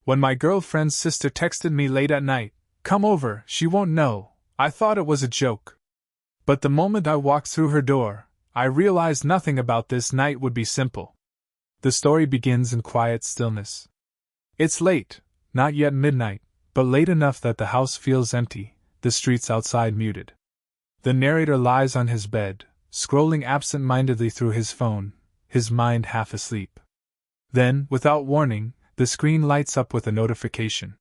When my girlfriend's sister texted me late at night, "Come over, she won't know," I thought it was a joke. But the moment I walked through her door, I realized nothing about this night would be simple. The story begins in quiet stillness. It's late, not yet midnight, but late enough that the house feels empty, the streets outside muted. The narrator lies on his bed, scrolling absent-mindedly through his phone, his mind half asleep. Then, without warning, the screen lights up with a notification.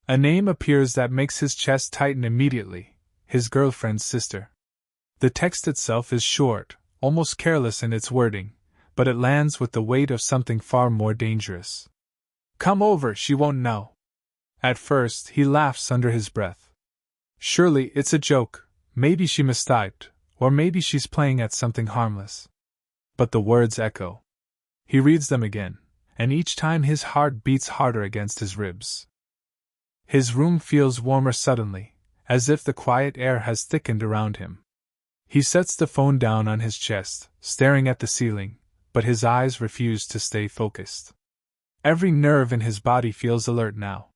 A name appears that makes his chest tighten immediately: his girlfriend's sister. The text itself is short, almost careless in its wording, but it lands with the weight of something far more dangerous. "Come over, she won't know." At first, he laughs under his breath. Surely it's a joke, maybe she mistyped, or maybe she's playing at something harmless. But the words echo. He reads them again, and each time his heart beats harder against his ribs. His room feels warmer suddenly, as if the quiet air has thickened around him. He sets the phone down on his chest, staring at the ceiling, but his eyes refuse to stay focused. Every nerve in his body feels alert now.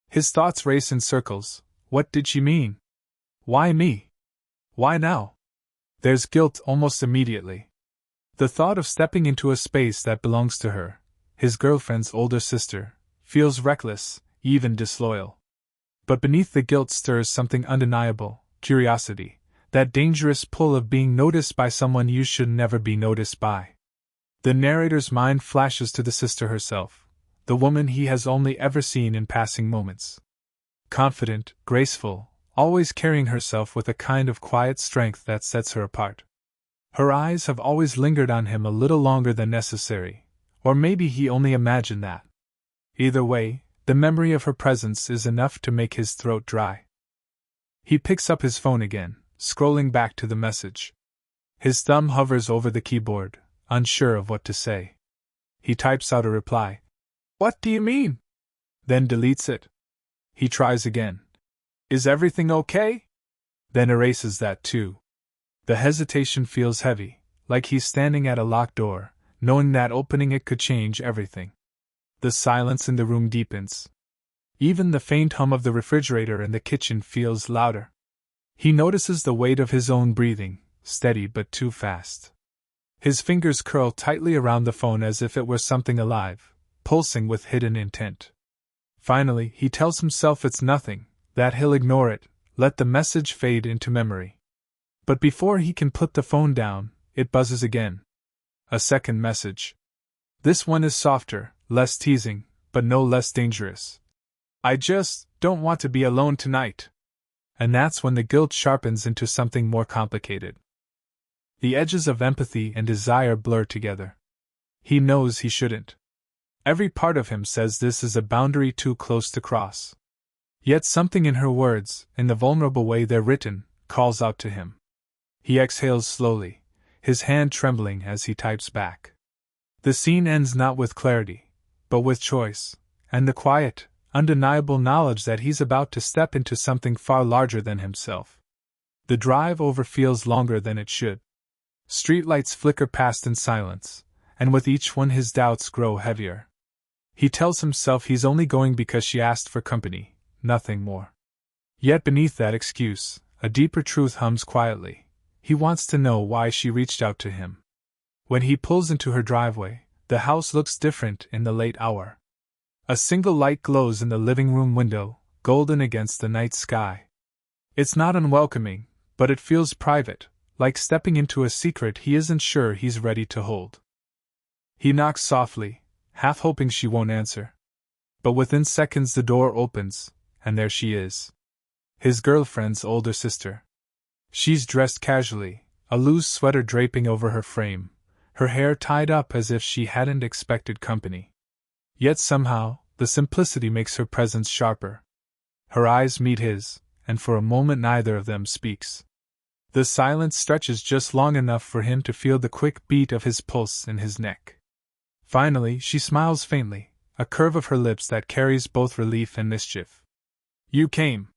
His thoughts race in circles. What did she mean? Why me? Why now? There's guilt almost immediately. The thought of stepping into a space that belongs to her, his girlfriend's older sister, feels reckless, even disloyal. But beneath the guilt stirs something undeniable: curiosity, that dangerous pull of being noticed by someone you should never be noticed by. The narrator's mind flashes to the sister herself, the woman he has only ever seen in passing moments. Confident, graceful, always carrying herself with a kind of quiet strength that sets her apart. Her eyes have always lingered on him a little longer than necessary, or maybe he only imagined that. Either way, the memory of her presence is enough to make his throat dry. He picks up his phone again, scrolling back to the message. His thumb hovers over the keyboard, unsure of what to say. He types out a reply. "What do you mean?" Then deletes it. He tries again. "Is everything okay?" Then erases that too. The hesitation feels heavy, like he's standing at a locked door, knowing that opening it could change everything. The silence in the room deepens. Even the faint hum of the refrigerator in the kitchen feels louder. He notices the weight of his own breathing, steady but too fast. His fingers curl tightly around the phone as if it were something alive, pulsing with hidden intent. Finally, he tells himself it's nothing, that he'll ignore it, let the message fade into memory. But before he can put the phone down, it buzzes again. A second message. This one is softer, less teasing, but no less dangerous. "I just don't want to be alone tonight." And that's when the guilt sharpens into something more complicated. The edges of empathy and desire blur together. He knows he shouldn't. Every part of him says this is a boundary too close to cross. Yet something in her words, in the vulnerable way they're written, calls out to him. He exhales slowly, his hand trembling as he types back. The scene ends not with clarity, but with choice, and the quiet, undeniable knowledge that he's about to step into something far larger than himself. The drive over feels longer than it should. Streetlights flicker past in silence, and with each one his doubts grow heavier. He tells himself he's only going because she asked for company, nothing more. Yet beneath that excuse, a deeper truth hums quietly. He wants to know why she reached out to him. When he pulls into her driveway, the house looks different in the late hour. A single light glows in the living room window, golden against the night sky. It's not unwelcoming, but it feels private, like stepping into a secret he isn't sure he's ready to hold. He knocks softly, half hoping she won't answer. But within seconds the door opens, and there she is. His girlfriend's older sister. She's dressed casually, a loose sweater draping over her frame, her hair tied up as if she hadn't expected company. Yet somehow, the simplicity makes her presence sharper. Her eyes meet his, and for a moment neither of them speaks. The silence stretches just long enough for him to feel the quick beat of his pulse in his neck. Finally, she smiles faintly, a curve of her lips that carries both relief and mischief. "You came."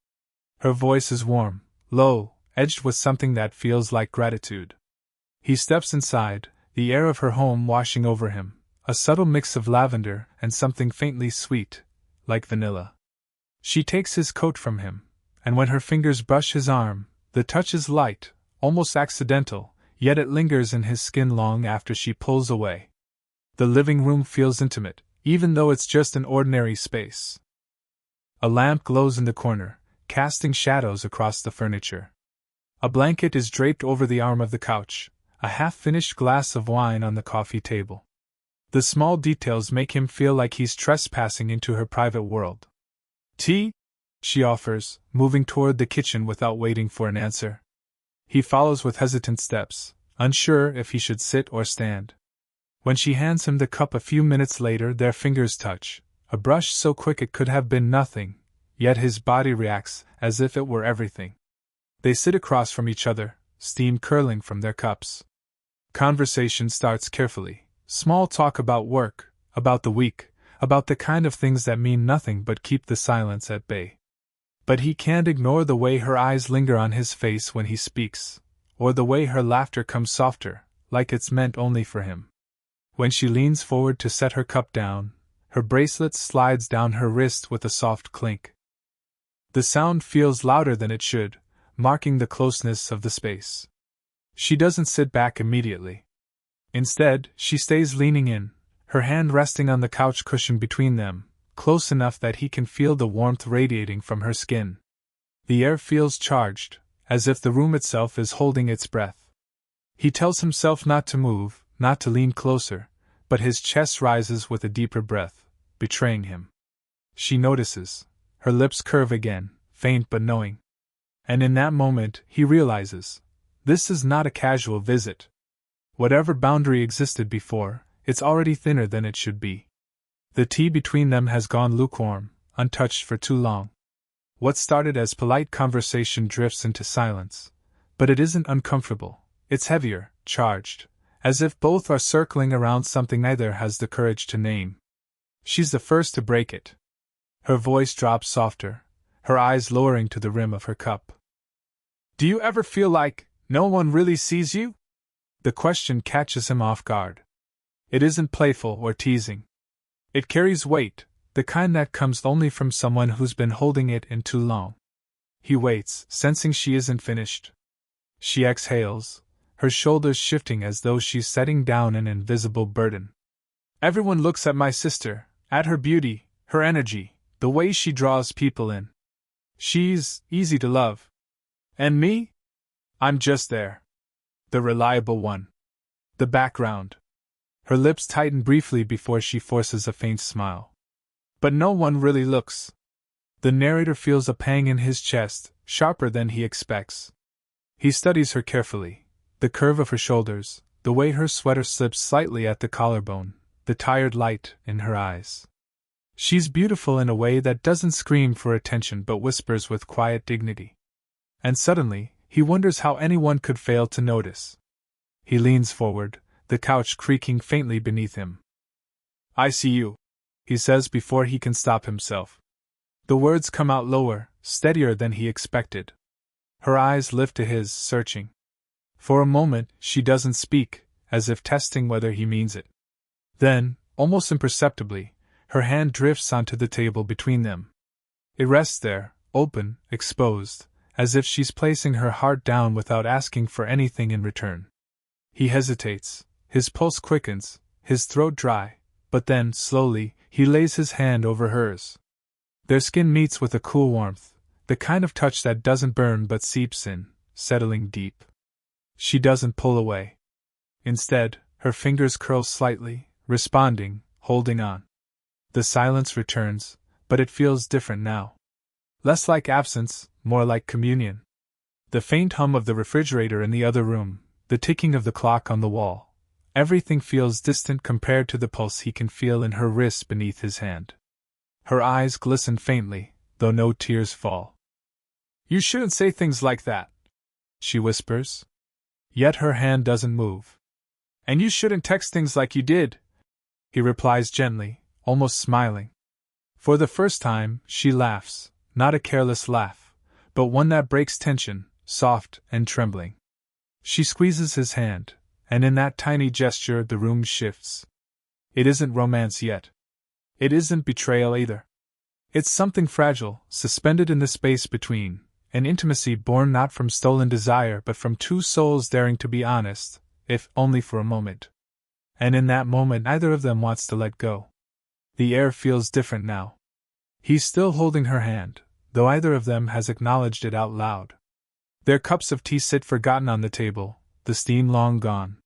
Her voice is warm, low, edged with something that feels like gratitude. He steps inside, the air of her home washing over him, a subtle mix of lavender and something faintly sweet, like vanilla. She takes his coat from him, and when her fingers brush his arm, the touch is light, almost accidental, yet it lingers in his skin long after she pulls away. The living room feels intimate, even though it's just an ordinary space. A lamp glows in the corner, casting shadows across the furniture. A blanket is draped over the arm of the couch, a half-finished glass of wine on the coffee table. The small details make him feel like he's trespassing into her private world. "Tea?" she offers, moving toward the kitchen without waiting for an answer. He follows with hesitant steps, unsure if he should sit or stand. When she hands him the cup a few minutes later, their fingers touch, a brush so quick it could have been nothing, yet his body reacts as if it were everything. They sit across from each other, steam curling from their cups. Conversation starts carefully, small talk about work, about the week, about the kind of things that mean nothing but keep the silence at bay. But he can't ignore the way her eyes linger on his face when he speaks, or the way her laughter comes softer, like it's meant only for him. When she leans forward to set her cup down, her bracelet slides down her wrist with a soft clink. The sound feels louder than it should, marking the closeness of the space. She doesn't sit back immediately. Instead, she stays leaning in, her hand resting on the couch cushion between them, close enough that he can feel the warmth radiating from her skin. The air feels charged, as if the room itself is holding its breath. He tells himself not to move, not to lean closer, but his chest rises with a deeper breath, betraying him. She notices. Her lips curve again, faint but knowing. And in that moment, he realizes, this is not a casual visit. Whatever boundary existed before, it's already thinner than it should be. The tea between them has gone lukewarm, untouched for too long. What started as polite conversation drifts into silence. But it isn't uncomfortable, it's heavier, charged, as if both are circling around something neither has the courage to name. She's the first to break it. Her voice drops softer, her eyes lowering to the rim of her cup. "Do you ever feel like no one really sees you?" The question catches him off guard. It isn't playful or teasing. It carries weight, the kind that comes only from someone who's been holding it in too long. He waits, sensing she isn't finished. She exhales, her shoulders shifting as though she's setting down an invisible burden. "Everyone looks at my sister, at her beauty, her energy, the way she draws people in. She's easy to love. And me? I'm just there. The reliable one. The background." Her lips tighten briefly before she forces a faint smile. "But no one really looks." The narrator feels a pang in his chest, sharper than he expects. He studies her carefully, the curve of her shoulders, the way her sweater slips slightly at the collarbone, the tired light in her eyes. She's beautiful in a way that doesn't scream for attention but whispers with quiet dignity. And suddenly, he wonders how anyone could fail to notice. He leans forward, the couch creaking faintly beneath him. "I see you," he says before he can stop himself. The words come out lower, steadier than he expected. Her eyes lift to his, searching. For a moment, she doesn't speak, as if testing whether he means it. Then, almost imperceptibly, her hand drifts onto the table between them. It rests there, open, exposed, as if she's placing her heart down without asking for anything in return. He hesitates, his pulse quickens, his throat dry, but then, slowly, he lays his hand over hers. Their skin meets with a cool warmth, the kind of touch that doesn't burn but seeps in, settling deep. She doesn't pull away. Instead, her fingers curl slightly, responding, holding on. The silence returns, but it feels different now. Less like absence, more like communion. The faint hum of the refrigerator in the other room, the ticking of the clock on the wall, everything feels distant compared to the pulse he can feel in her wrist beneath his hand. Her eyes glisten faintly, though no tears fall. "You shouldn't say things like that," she whispers. Yet her hand doesn't move. "And you shouldn't text things like you did," he replies gently, almost smiling. For the first time, she laughs, not a careless laugh, but one that breaks tension, soft and trembling. She squeezes his hand, and in that tiny gesture the room shifts. It isn't romance yet. It isn't betrayal either. It's something fragile, suspended in the space between, an intimacy born not from stolen desire but from two souls daring to be honest, if only for a moment. And in that moment neither of them wants to let go. The air feels different now. He's still holding her hand, though either of them has acknowledged it out loud. Their cups of tea sit forgotten on the table, the steam long gone.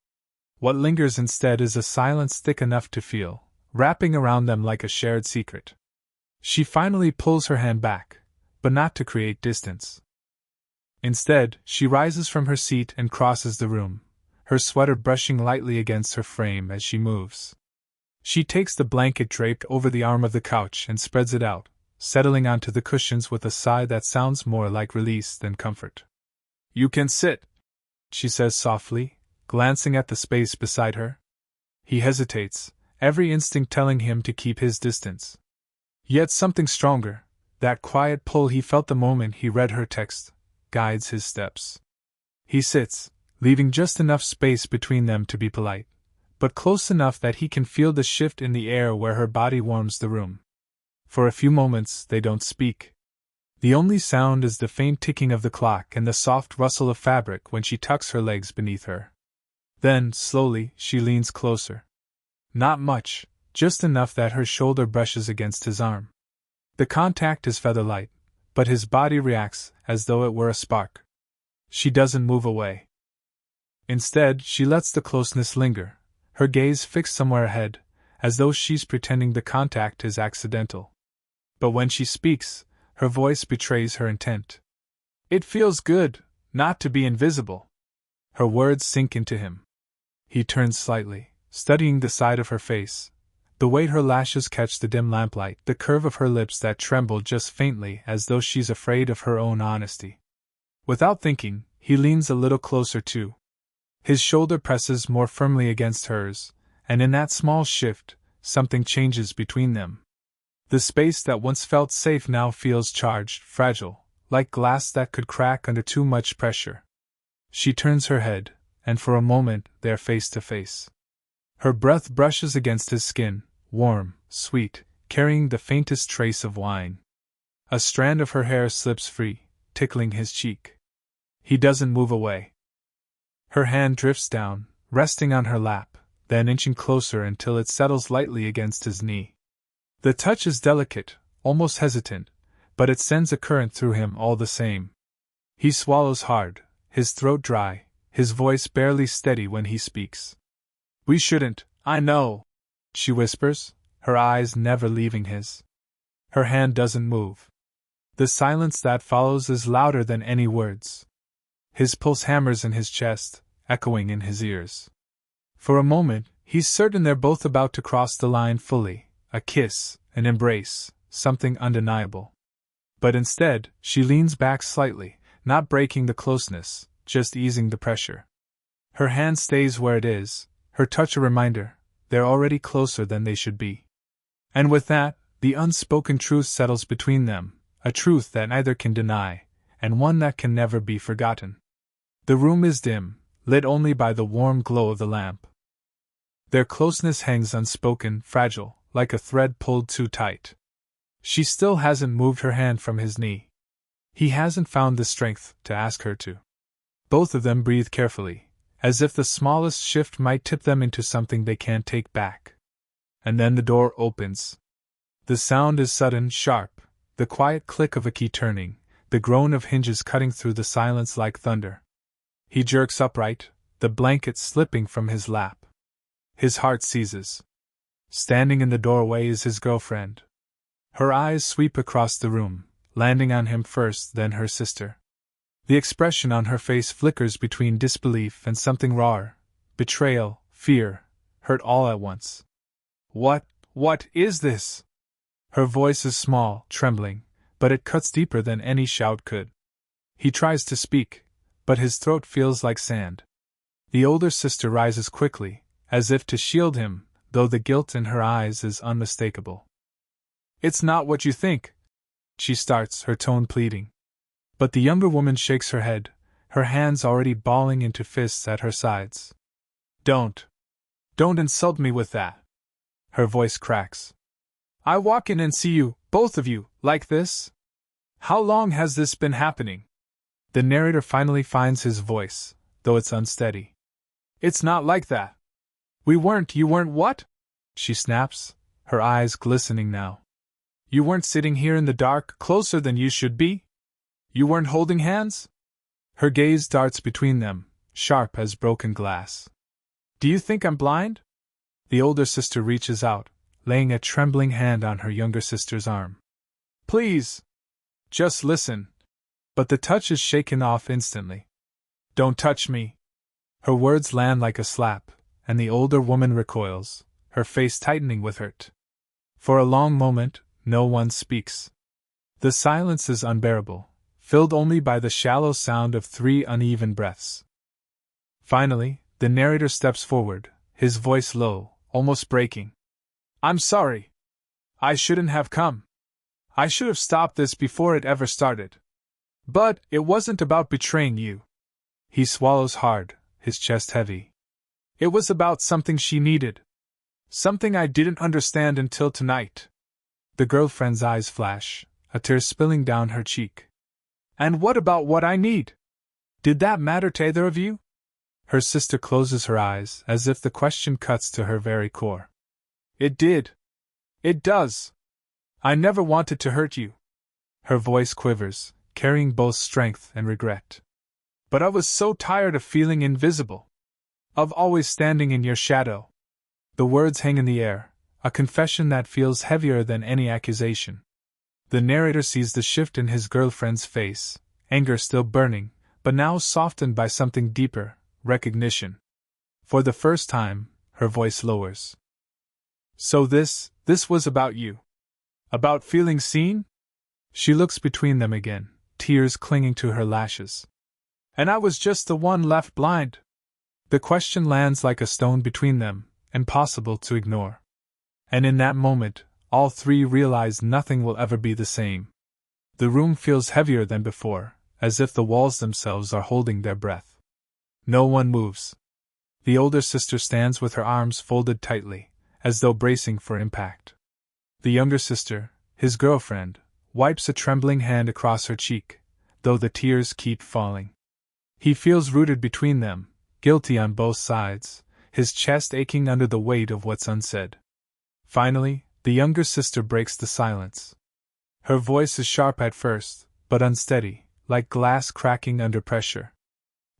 What lingers instead is a silence thick enough to feel, wrapping around them like a shared secret. She finally pulls her hand back, but not to create distance. Instead, she rises from her seat and crosses the room, her sweater brushing lightly against her frame as she moves. She takes the blanket draped over the arm of the couch and spreads it out, settling onto the cushions with a sigh that sounds more like release than comfort. "You can sit," she says softly, glancing at the space beside her. He hesitates, every instinct telling him to keep his distance. Yet something stronger, that quiet pull he felt the moment he read her text, guides his steps. He sits, leaving just enough space between them to be polite, but close enough that he can feel the shift in the air where her body warms the room. For a few moments they don't speak. The only sound is the faint ticking of the clock and the soft rustle of fabric when she tucks her legs beneath her. Then, slowly, she leans closer. Not much, just enough that her shoulder brushes against his arm. The contact is feather-light, but his body reacts as though it were a spark. She doesn't move away. Instead, she lets the closeness linger, her gaze fixed somewhere ahead, as though she's pretending the contact is accidental. But when she speaks, her voice betrays her intent. "It feels good, not to be invisible." Her words sink into him. He turns slightly, studying the side of her face, the way her lashes catch the dim lamplight, the curve of her lips that tremble just faintly as though she's afraid of her own honesty. Without thinking, he leans a little closer too. His shoulder presses more firmly against hers, and in that small shift, something changes between them. The space that once felt safe now feels charged, fragile, like glass that could crack under too much pressure. She turns her head, and for a moment they're face to face. Her breath brushes against his skin, warm, sweet, carrying the faintest trace of wine. A strand of her hair slips free, tickling his cheek. He doesn't move away. Her hand drifts down, resting on her lap, then inching closer until it settles lightly against his knee. The touch is delicate, almost hesitant, but it sends a current through him all the same. He swallows hard, his throat dry, his voice barely steady when he speaks. "We shouldn't, I know," she whispers, her eyes never leaving his. Her hand doesn't move. The silence that follows is louder than any words. His pulse hammers in his chest, echoing in his ears. For a moment, he's certain they're both about to cross the line fully, a kiss, an embrace, something undeniable. But instead, she leans back slightly, not breaking the closeness, just easing the pressure. Her hand stays where it is, her touch a reminder, they're already closer than they should be. And with that, the unspoken truth settles between them, a truth that neither can deny, and one that can never be forgotten. The room is dim, lit only by the warm glow of the lamp. Their closeness hangs unspoken, fragile, like a thread pulled too tight. She still hasn't moved her hand from his knee. He hasn't found the strength to ask her to. Both of them breathe carefully, as if the smallest shift might tip them into something they can't take back. And then the door opens. The sound is sudden, sharp, the quiet click of a key turning, the groan of hinges cutting through the silence like thunder. He jerks upright, the blanket slipping from his lap. His heart seizes. Standing in the doorway is his girlfriend. Her eyes sweep across the room, landing on him first, then her sister. The expression on her face flickers between disbelief and something rawer, betrayal, fear, hurt all at once. What is this?" Her voice is small, trembling, but it cuts deeper than any shout could. He tries to speak, but his throat feels like sand. The older sister rises quickly, as if to shield him, though the guilt in her eyes is unmistakable. "It's not what you think," she starts, her tone pleading. But the younger woman shakes her head, her hands already balling into fists at her sides. Don't insult me with that." Her voice cracks. "I walk in and see you, Both of you, like this? How long has this been happening? The narrator finally finds his voice, though it's unsteady. It's not like that. You weren't what? She snaps, her eyes glistening now. You weren't sitting here in the dark, closer than you should be? You weren't holding hands? Her gaze darts between them, sharp as broken glass. Do you think I'm blind? The older sister reaches out, laying a trembling hand on her younger sister's arm. Please! Just listen. But the touch is shaken off instantly. Don't touch me. Her words land like a slap, and the older woman recoils, her face tightening with hurt. For a long moment, no one speaks. The silence is unbearable, filled only by the shallow sound of 3 uneven breaths. Finally, the narrator steps forward, his voice low, almost breaking. I'm sorry. I shouldn't have come. I should have stopped this before it ever started. But it wasn't about betraying you. He swallows hard, his chest heavy. It was about something she needed. Something I didn't understand until tonight. The girlfriend's eyes flash, a tear spilling down her cheek. And what about what I need? Did that matter to either of you? Her sister closes her eyes as if the question cuts to her very core. It did. It does. I never wanted to hurt you. Her voice quivers, carrying both strength and regret. But I was so tired of feeling invisible. Of always standing in your shadow. The words hang in the air, a confession that feels heavier than any accusation. The narrator sees the shift in his girlfriend's face, anger still burning, but now softened by something deeper, recognition. For the first time, her voice lowers. So this was about you. About feeling seen? She looks between them again, tears clinging to her lashes. And I was just the one left blind. The question lands like a stone between them, impossible to ignore. And in that moment, all 3 realize nothing will ever be the same. The room feels heavier than before, as if the walls themselves are holding their breath. No one moves. The older sister stands with her arms folded tightly, as though bracing for impact. The younger sister, his girlfriend, wipes a trembling hand across her cheek, though the tears keep falling. He feels rooted between them, guilty on both sides, his chest aching under the weight of what's unsaid. Finally, the younger sister breaks the silence. Her voice is sharp at first, but unsteady, like glass cracking under pressure.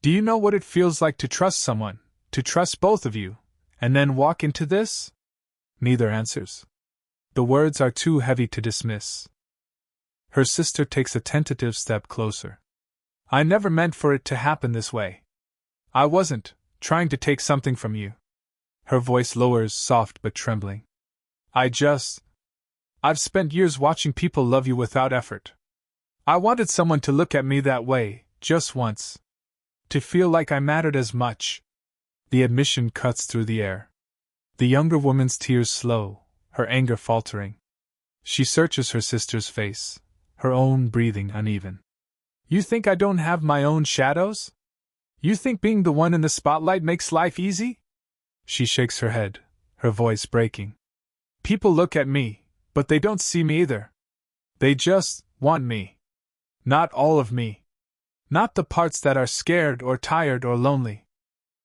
Do you know what it feels like to trust someone, to trust both of you, and then walk into this? Neither answers. The words are too heavy to dismiss. Her sister takes a tentative step closer. I never meant for it to happen this way. I wasn't trying to take something from you. Her voice lowers, soft but trembling. I've spent years watching people love you without effort. I wanted someone to look at me that way, just once. To feel like I mattered as much. The admission cuts through the air. The younger woman's tears slow, her anger faltering. She searches her sister's face, her own breathing uneven. You think I don't have my own shadows? You think being the one in the spotlight makes life easy? She shakes her head, her voice breaking. People look at me, but they don't see me either. They just want me. Not all of me. Not the parts that are scared or tired or lonely.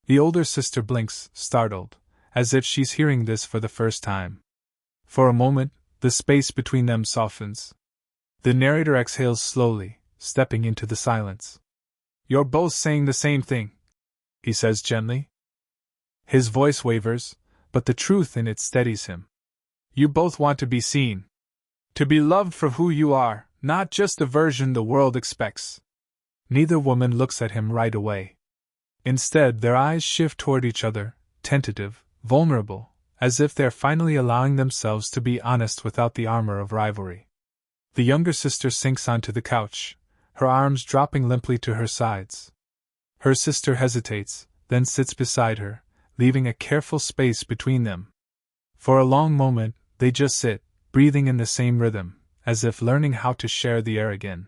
The older sister blinks, startled, as if she's hearing this for the first time. For a moment, the space between them softens. The narrator exhales slowly, stepping into the silence. You're both saying the same thing, he says gently. His voice wavers, but the truth in it steadies him. You both want to be seen. To be loved for who you are, not just the version the world expects. Neither woman looks at him right away. Instead, their eyes shift toward each other, tentative, vulnerable, as if they're finally allowing themselves to be honest without the armor of rivalry. The younger sister sinks onto the couch, her arms dropping limply to her sides. Her sister hesitates, then sits beside her, leaving a careful space between them. For a long moment, they just sit, breathing in the same rhythm, as if learning how to share the air again.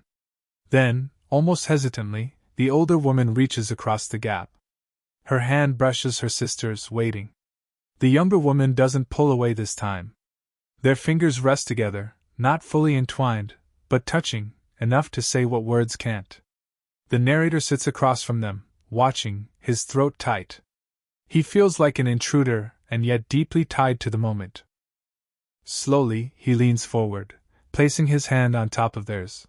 Then, almost hesitantly, the older woman reaches across the gap. Her hand brushes her sister's, waiting. The younger woman doesn't pull away this time. Their fingers rest together, not fully entwined, but touching, enough to say what words can't. The narrator sits across from them, watching, his throat tight. He feels like an intruder, and yet deeply tied to the moment. Slowly, he leans forward, placing his hand on top of theirs.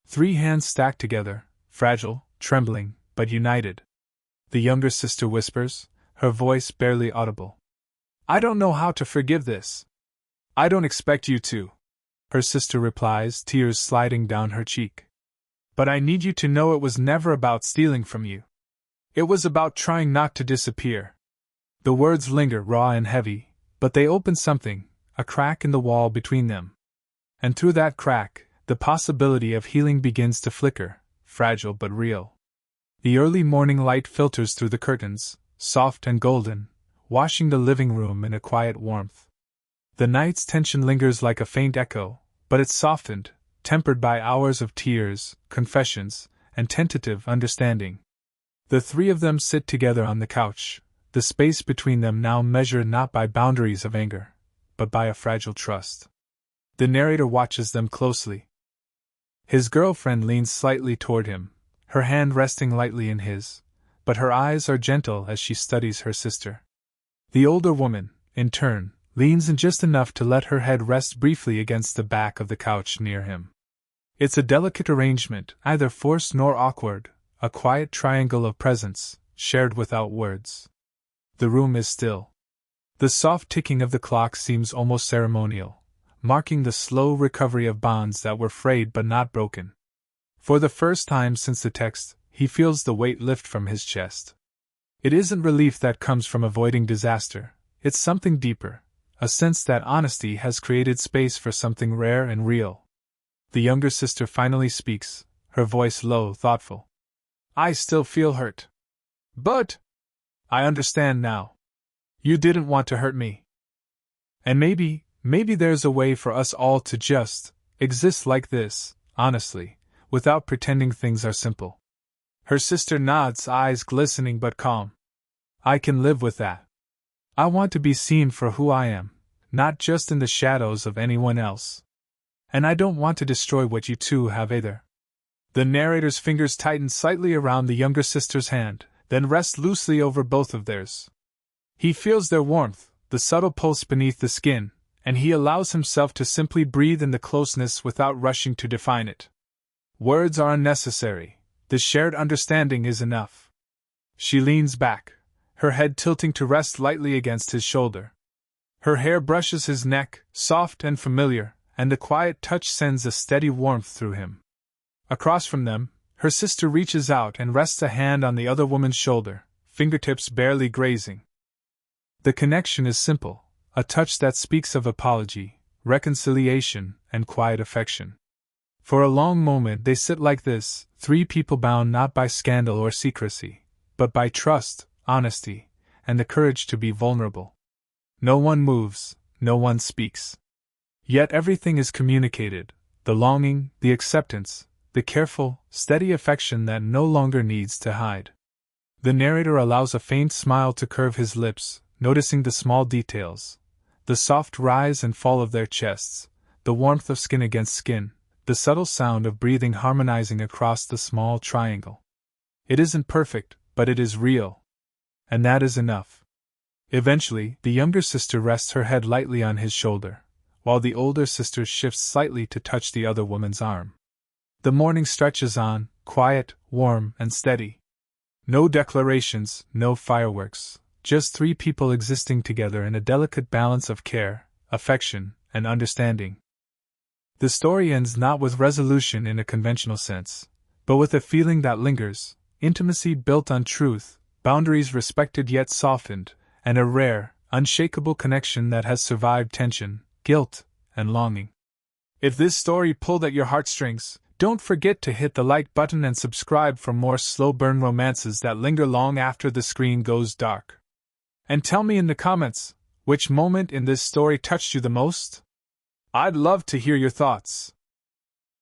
3 hands stacked together, fragile, trembling, but united. The younger sister whispers, her voice barely audible. "I don't know how to forgive this." "I don't expect you to," her sister replies, tears sliding down her cheek. "But I need you to know it was never about stealing from you. It was about trying not to disappear." The words linger raw and heavy, but they open something, a crack in the wall between them. And through that crack, the possibility of healing begins to flicker, fragile but real. The early morning light filters through the curtains, soft and golden, washing the living room in a quiet warmth. The night's tension lingers like a faint echo, but it's softened, tempered by hours of tears, confessions, and tentative understanding. The 3 of them sit together on the couch, the space between them now measured not by boundaries of anger, but by a fragile trust. The narrator watches them closely. His girlfriend leans slightly toward him, her hand resting lightly in his, but her eyes are gentle as she studies her sister. The older woman, in turn, leans in just enough to let her head rest briefly against the back of the couch near him. It's a delicate arrangement, neither forced nor awkward, a quiet triangle of presence, shared without words. The room is still. The soft ticking of the clock seems almost ceremonial, marking the slow recovery of bonds that were frayed but not broken. For the first time since the text, he feels the weight lift from his chest. It isn't relief that comes from avoiding disaster, it's something deeper, a sense that honesty has created space for something rare and real. The younger sister finally speaks, her voice low, thoughtful. "I still feel hurt. But I understand now. You didn't want to hurt me. And maybe there's a way for us all to just exist like this, honestly, without pretending things are simple." Her sister nods, eyes glistening but calm. "I can live with that. I want to be seen for who I am, not just in the shadows of anyone else. And I don't want to destroy what you two have either." The narrator's fingers tighten slightly around the younger sister's hand, then rest loosely over both of theirs. He feels their warmth, the subtle pulse beneath the skin, and he allows himself to simply breathe in the closeness without rushing to define it. Words are unnecessary. The shared understanding is enough. She leans back, her head tilting to rest lightly against his shoulder. Her hair brushes his neck, soft and familiar, and the quiet touch sends a steady warmth through him. Across from them, her sister reaches out and rests a hand on the other woman's shoulder, fingertips barely grazing. The connection is simple, a touch that speaks of apology, reconciliation, and quiet affection. For a long moment they sit like this, 3 people bound not by scandal or secrecy, but by trust, honesty, and the courage to be vulnerable. No one moves, no one speaks. Yet everything is communicated, the longing, the acceptance, the careful, steady affection that no longer needs to hide. The narrator allows a faint smile to curve his lips, noticing the small details, the soft rise and fall of their chests, the warmth of skin against skin, the subtle sound of breathing harmonizing across the small triangle. It isn't perfect, but it is real. And that is enough. Eventually, the younger sister rests her head lightly on his shoulder, while the older sister shifts slightly to touch the other woman's arm. The morning stretches on, quiet, warm, and steady. No declarations, no fireworks, just 3 people existing together in a delicate balance of care, affection, and understanding. The story ends not with resolution in a conventional sense, but with a feeling that lingers, intimacy built on truth, boundaries respected yet softened, and a rare, unshakable connection that has survived tension, guilt, and longing. If this story pulled at your heartstrings, don't forget to hit the like button and subscribe for more slow-burn romances that linger long after the screen goes dark. And tell me in the comments, which moment in this story touched you the most? I'd love to hear your thoughts.